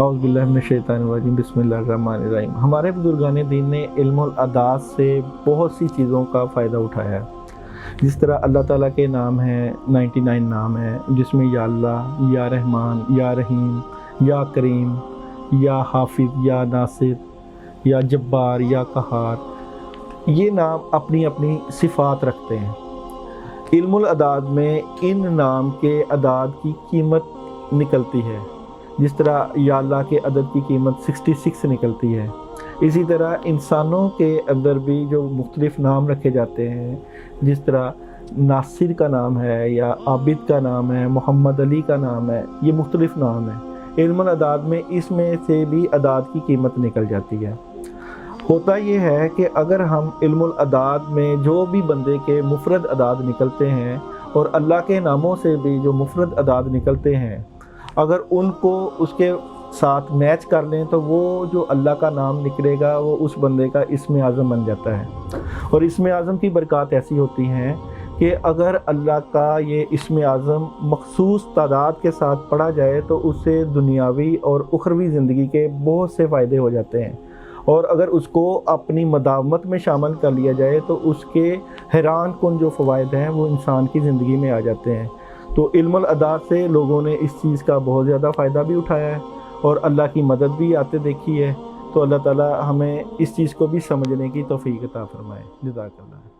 औज़ु बिल्लाहि मिनश्शैतानिर्रजीम बिस्मिल्लाहिर्रहमानिर्रहीम। हमारे बुजुर्गान दीन ने इल्मुल अदात से बहुत सी चीज़ों का फ़ायदा उठाया है। जिस तरह अल्लाह ताला के नाम हैं, 99 नाम हैं, जिसमें या अल्लाह, या रहमान, या रहीम, या करीम, या हाफिज़, या नासिर, या जब्बार, या कहार, ये नाम अपनी अपनी सिफ़ात रखते हैं। इल्मुल अदाद में इन नाम के अदाद की कीमत निकलती है। जिस तरह या अल्लाह के अदद की कीमत 66 निकलती है। इसी तरह इंसानों के अंदर भी जो मुख्तलिफ नाम रखे जाते हैं, जिस तरह नासिर का नाम है, या आबिद का नाम है, मोहम्मद अली का नाम है, ये मुख्तलिफ नाम है। इल्मुल अदाद में इसमें से भी अदाद की कीमत निकल जाती है। होता ये है कि अगर हम इल्मुल अदाद में जो भी बंदे के मुफरद अदाद निकलते हैं और अल्लाह के नामों से भी जो मुफरद अदाद निकलते हैं, अगर उनको उसके साथ मैच कर लें तो वो जो अल्लाह का नाम निकलेगा वो उस बंदे का इस्म आज़म बन जाता है। और इस्म आज़म की बरक़ात ऐसी होती हैं कि अगर अल्लाह का ये इस्म आज़म मख़सूस तादाद के साथ पढ़ा जाए तो उससे दुनियावी और उखरवी ज़िंदगी के बहुत से फ़ायदे हो जाते हैं। और अगर उसको अपनी मदावमत में शामिल कर लिया जाए तो उसके हैरान कुन जो फ़वाइद हैं वो इंसान की ज़िंदगी में आ जाते हैं। तो इल्मुल अदाद से लोगों ने इस चीज़ का बहुत ज़्यादा फ़ायदा भी उठाया है और अल्लाह की मदद भी आते देखी है। तो अल्लाह ताला हमें इस चीज़ को भी समझने की तौफ़ीक़ अता फ़रमाए। जज़ाकल्लाह।